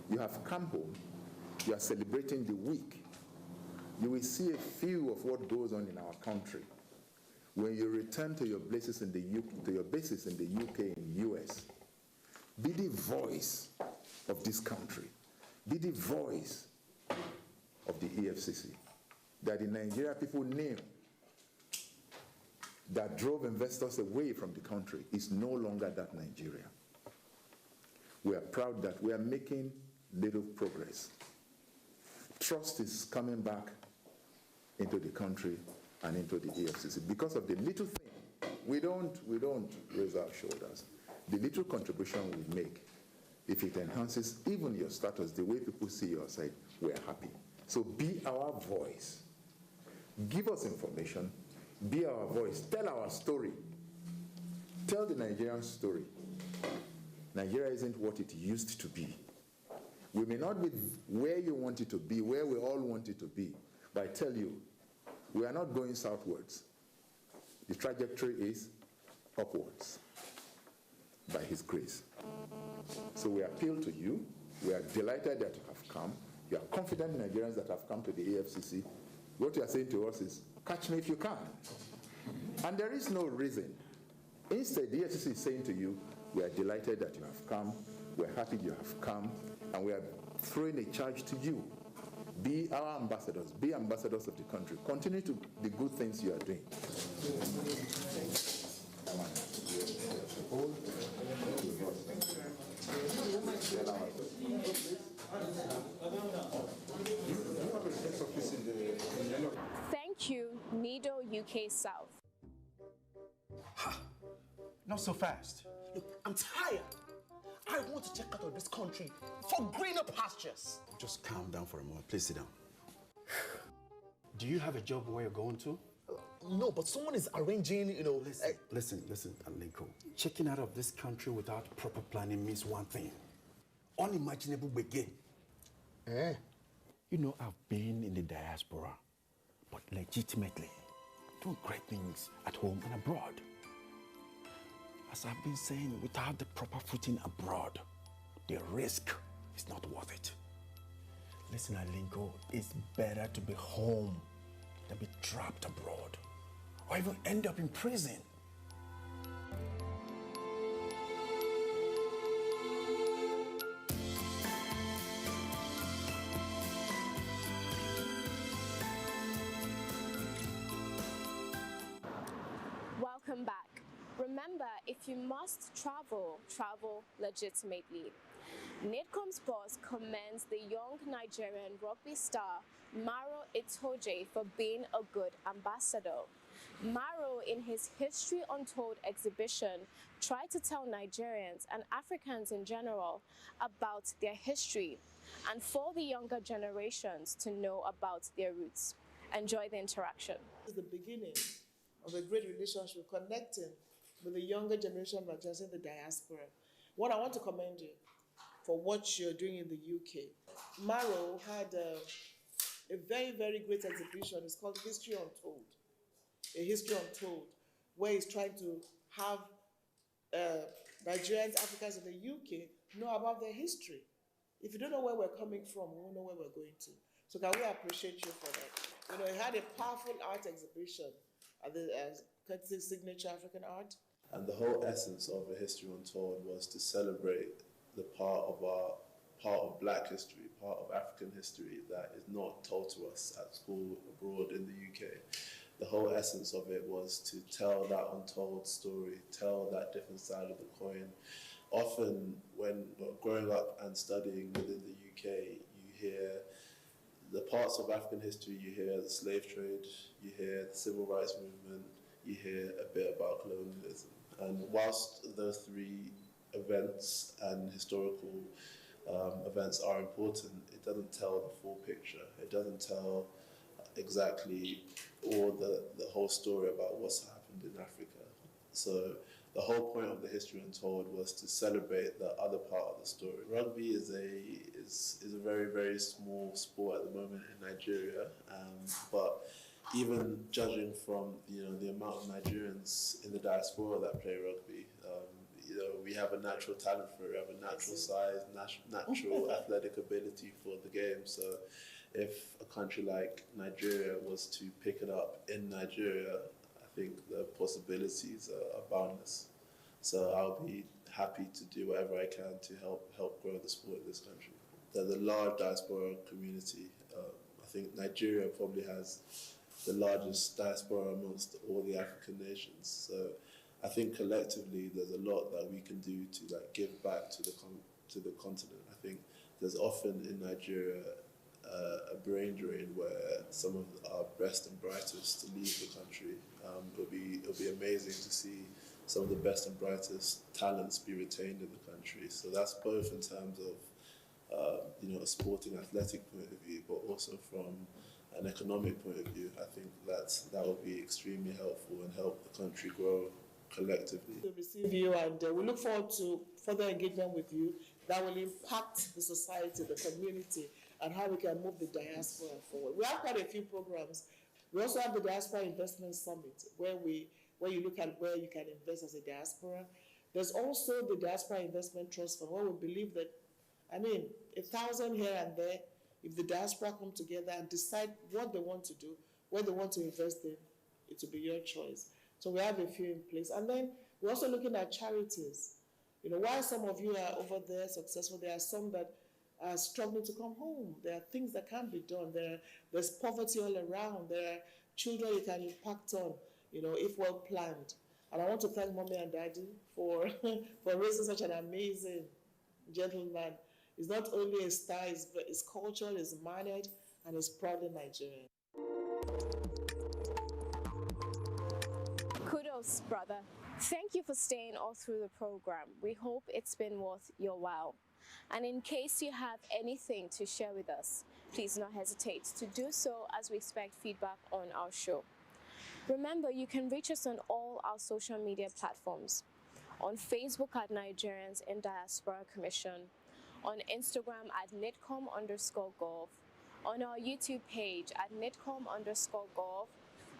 You have come home, you are celebrating the week. You will see a few of what goes on in our country. When you return to your bases in the UK and US, be the voice of this country. Be the voice of the EFCC that the Nigeria people knew that drove investors away from the country is no longer that Nigeria. We are proud that we are making little progress. Trust is coming back into the country and into the EFCC because of the little thing. We don't raise our shoulders. The little contribution we make, if it enhances even your status, the way people see you outside, we're happy. So be our voice. Give us information. Be our voice. Tell our story. Tell the Nigerian story. Nigeria isn't what it used to be. We may not be where you want it to be, where we all want it to be, but I tell you, we are not going southwards. The trajectory is upwards by His grace. So we appeal to you. We are delighted that you have come. You are confident Nigerians that have come to the EFCC. What you are saying to us is, catch me if you can. And there is no reason. Instead, the EFCC is saying to you, we are delighted that you have come. We're happy you have come. And we are throwing a charge to you. Be our ambassadors. Be ambassadors of the country. Continue to the good things you are doing. Thank you, Nido UK South. Not so fast. Look, I'm tired. I want to check out of this country for greener pastures. Just calm down for a moment. Please sit down. Do you have a job where you're going to? No, but someone is arranging, Listen, Aliko. Checking out of this country without proper planning means one thing. Unimaginable begin. You know, I've been in the diaspora, but legitimately doing great things at home and abroad. As as I've been saying, without the proper footing abroad, the risk is not worth it. Listen, Alinko, it's better to be home than be trapped abroad, or even end up in prison. Welcome back. Remember, if you must travel, travel legitimately. NIDCOM's boss commends the young Nigerian rugby star Maro Itoje for being a good ambassador. Maro, in his History Untold exhibition, tried to tell Nigerians and Africans in general about their history and for the younger generations to know about their roots. Enjoy the interaction. This is the beginning of a great relationship, connecting with the younger generation of Nigerians in the diaspora. One, I want to commend you for what you're doing in the UK. Maro had a very, very great exhibition. It's called History Untold, a History Untold, where he's trying to have Nigerians, Africans in the UK know about their history. If you don't know where we're coming from, we won't know where we're going to. So can we appreciate you for that? You know, he had a powerful art exhibition at the courtesy Signature African Art. And the whole essence of A History Untold was to celebrate the part of Black history, part of African history that is not told to us at school abroad in the UK. The whole essence of it was to tell that untold story, tell that different side of the coin. Often when growing up and studying within the UK, you hear the parts of African history, you hear the slave trade, you hear the civil rights movement, you hear a bit about colonialism. And whilst those three events and historical events are important, it doesn't tell the full picture. It doesn't tell exactly all the whole story about what's happened in Africa. So the whole point of the History Untold was to celebrate the other part of the story. Rugby is a very, very small sport at the moment in Nigeria, but even judging from the amount of Nigerians in the diaspora that play rugby, we have a natural talent for it. We have a natural size, natural athletic ability for the game. So if a country like Nigeria was to pick it up in Nigeria, I think the possibilities are boundless. So I'll be happy to do whatever I can to help grow the sport in this country. There's a large diaspora community. I think Nigeria probably has the largest diaspora amongst all the African nations. So I think collectively there's a lot that we can do to give back to the continent. I think there's often in Nigeria a brain drain where some of our best and brightest leave the country. It'll be amazing to see some of the best and brightest talents be retained in the country. So that's both in terms of a sporting, athletic point of view, but also from an economic point of view. I think that will be extremely helpful and help the country grow collectively. To receive you, and we look forward to further engagement with you that will impact the society, the community, and how we can move the diaspora forward. We have quite a few programs. We also have the Diaspora Investment Summit, where you look at where you can invest as a diaspora. There's also the Diaspora Investment Trust Fund, where we believe that, 1,000 here and there, if the diaspora come together and decide what they want to do, where they want to invest in, it will be your choice. So we have a few in place. And then we're also looking at charities. While some of you are over there successful, there are some that are struggling to come home. There are things that can be done. There's poverty all around. There are children you can impact on, if well planned. And I want to thank Mommy and Daddy for raising such an amazing gentleman. He's not only a star, he's cultural, he's mannered, and he's proudly Nigerian. Kudos, brother. Thank you for staying all through the program. We hope it's been worth your while. And in case you have anything to share with us, please don't hesitate to do so, as we expect feedback on our show. Remember, you can reach us on all our social media platforms. On Facebook at Nigerians in Diaspora Commission, on Instagram at nidcom_gov, on our YouTube page at nidcom_gov,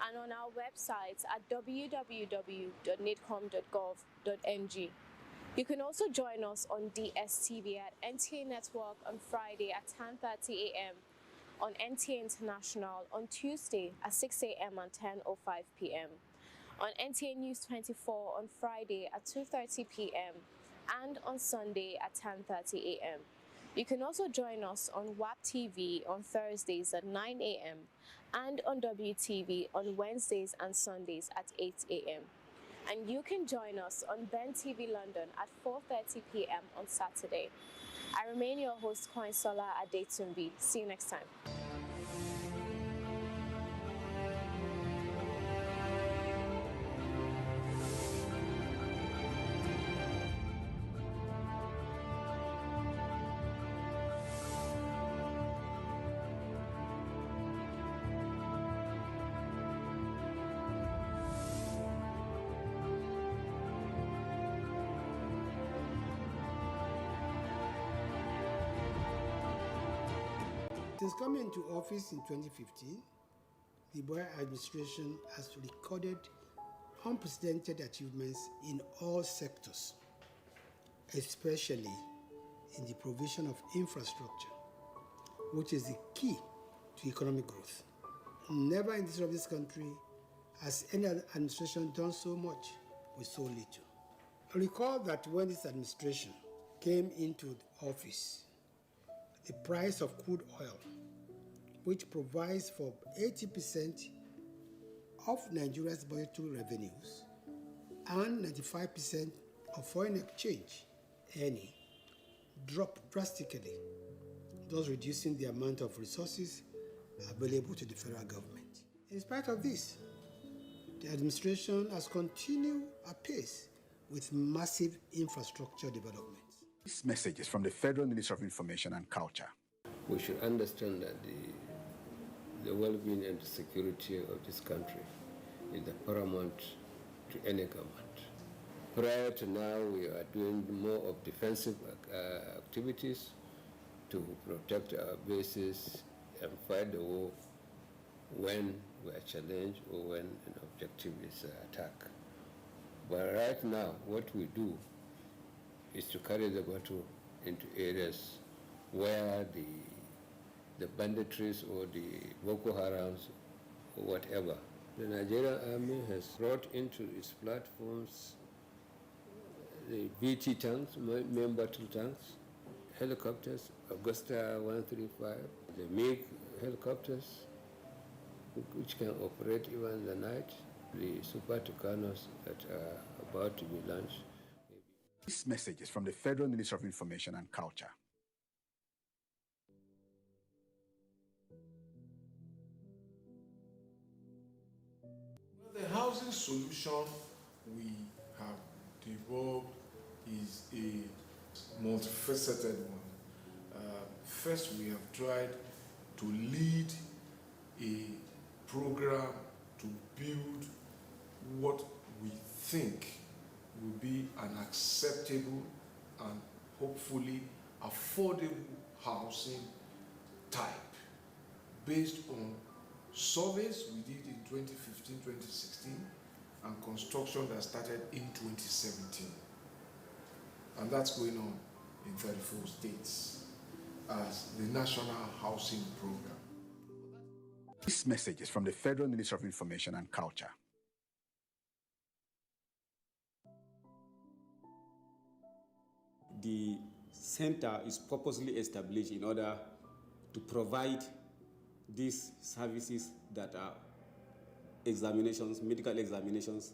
and on our website at www.nidcom.gov.ng. You can also join us on DSTV at NTA Network on Friday at 10:30 a.m., on NTA International on Tuesday at 6 a.m. and 10:05 p.m., on NTA News 24 on Friday at 2:30 p.m., and on Sunday at 10:30 a.m. You can also join us on WAP TV on Thursdays at 9 a.m. and on WTV on Wednesdays and Sundays at 8 a.m. And you can join us on Ben TV London at 4:30 p.m. on Saturday. I remain your host, Koinsola Adetumbi. See you next time. Since coming into office in 2015, the Buhari administration has recorded unprecedented achievements in all sectors, especially in the provision of infrastructure, which is the key to economic growth. Never in the history of this country has any other administration done so much with so little. Recall that when this administration came into office, the price of crude oil, which provides for 80% of Nigeria's budgetary revenues and 95% of foreign exchange earning, dropped drastically, thus reducing the amount of resources available to the federal government. In spite of this, the administration has continued apace with massive infrastructure developments. This message is from the Federal Ministry of Information and Culture. We should understand that the well-being and the security of this country is the paramount to any government. Prior to now, we are doing more of defensive activities to protect our bases and fight the war when we are challenged or when an objective is attacked. But right now, what we do is to carry the battle into areas where the banditries or the Boko Harams or whatever. The Nigerian Army has brought into its platforms the BT tanks, main battle tanks, helicopters, Augusta 135, the MiG helicopters, which can operate even in the night, the Super Tucanos that are about to be launched. This message is from the Federal Ministry of Information and Culture. The housing solution we have developed is a multifaceted one. First, we have tried to lead a program to build what we think will be an acceptable and hopefully affordable housing type based on surveys we did in 2015-2016 and construction that started in 2017. And that's going on in 34 states as the National Housing Program. This message is from the Federal Ministry of Information and Culture. The center is purposely established in order to provide these services that are examinations, medical examinations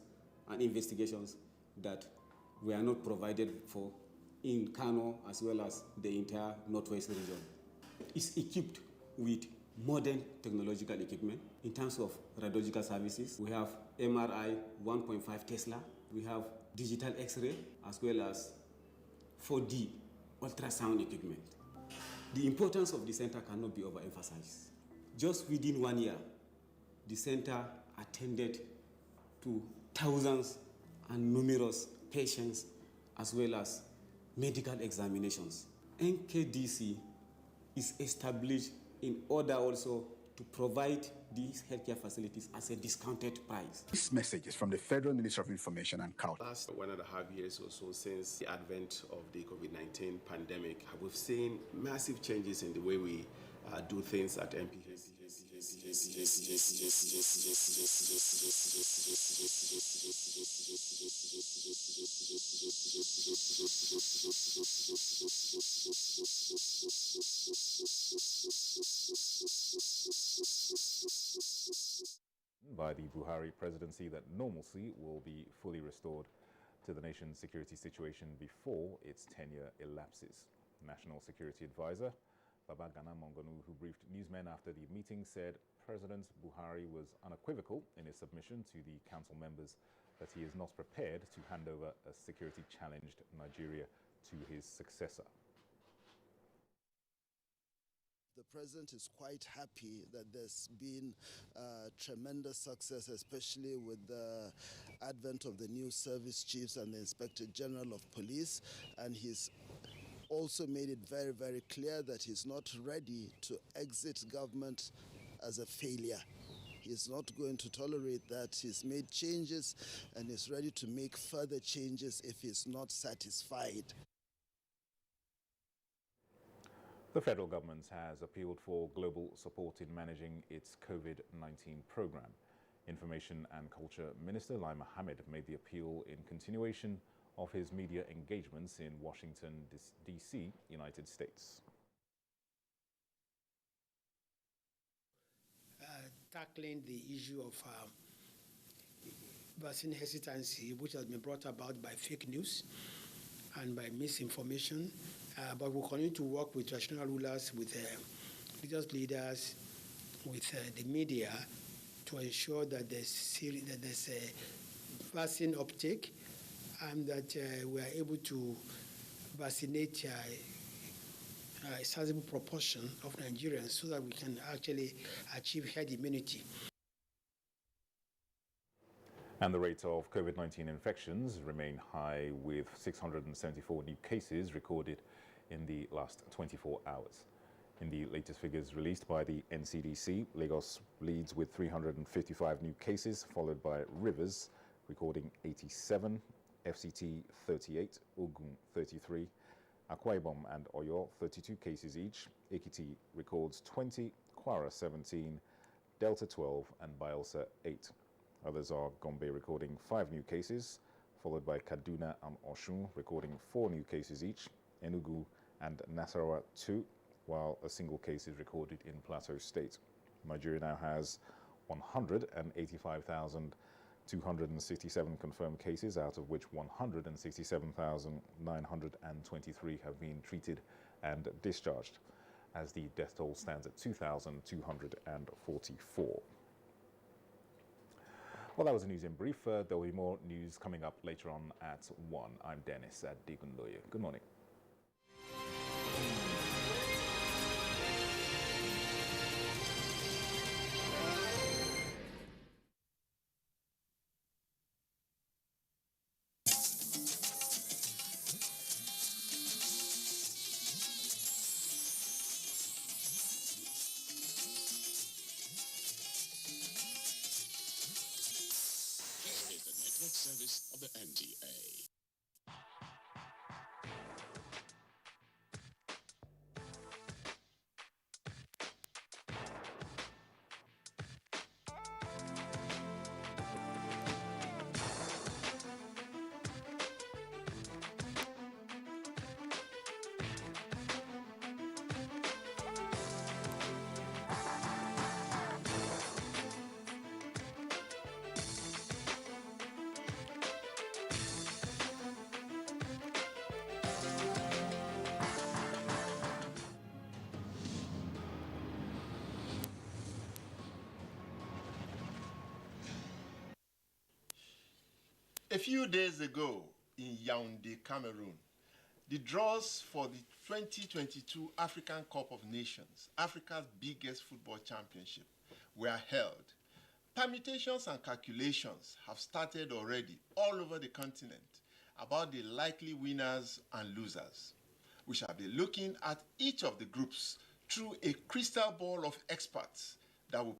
and investigations that were not provided for in Kano as well as the entire Northwest region. It's equipped with modern technological equipment in terms of radiological services. We have MRI 1.5 Tesla. We have digital X-ray as well as 4D ultrasound equipment. The importance of the center cannot be overemphasized. Just within 1 year, the center attended to thousands and numerous patients as well as medical examinations. NKDC is established in order also to provide these healthcare facilities at a discounted price. This message is from the Federal Ministry of Information and Culture. Last 1.5 years or so since the advent of the COVID-19 pandemic, we've seen massive changes in the way we do things at NPA. By the Buhari presidency that normalcy will be fully restored to the nation's security situation before its tenure elapses. National Security Advisor Babagana Mongonu, who briefed newsmen after the meeting, said President Buhari was unequivocal in his submission to the council members that he is not prepared to hand over a security-challenged Nigeria to his successor. The president is quite happy that there's been tremendous success, especially with the advent of the new service chiefs and the Inspector General of Police, and he's also made it very, very clear that he's not ready to exit government as a failure. He's not going to tolerate that. He's made changes and is ready to make further changes if he's not satisfied. The federal government has appealed for global support in managing its COVID-19 program. Information and Culture Minister Lai Mohammed made the appeal in continuation of his media engagements in Washington, D.C., United States. Tackling the issue of vaccine hesitancy, which has been brought about by fake news and by misinformation, but we'll continue to work with traditional rulers, with religious leaders, with the media to ensure that there's a vaccine uptake and that we are able to vaccinate a sizable proportion of Nigerians so that we can actually achieve herd immunity. And the rate of COVID-19 infections remain high, with 674 new cases recorded in the last 24 hours. In the latest figures released by the NCDC, Lagos leads with 355 new cases, followed by Rivers recording 87, FCT 38, Ogun 33, Akwa Ibom and Oyo 32 cases each, Ekiti records 20, Kwara 17, Delta 12 and Bayelsa 8. Others are Gombe recording 5 new cases, followed by Kaduna and Osun recording 4 new cases each, Enugu and Nasarawa 2, while a single case is recorded in Plateau State. Nigeria now has 185,267 confirmed cases, out of which 167,923 have been treated and discharged, as the death toll stands at 2,244. Well, that was the news in brief. There will be more news coming up later on at 1. I'm Dennis at Digundoye. Good morning. Service of the NTA. A few days ago in Yaoundé, Cameroon, the draws for the 2022 African Cup of Nations, Africa's biggest football championship, were held. Permutations and calculations have started already all over the continent about the likely winners and losers. We shall be looking at each of the groups through a crystal ball of experts that will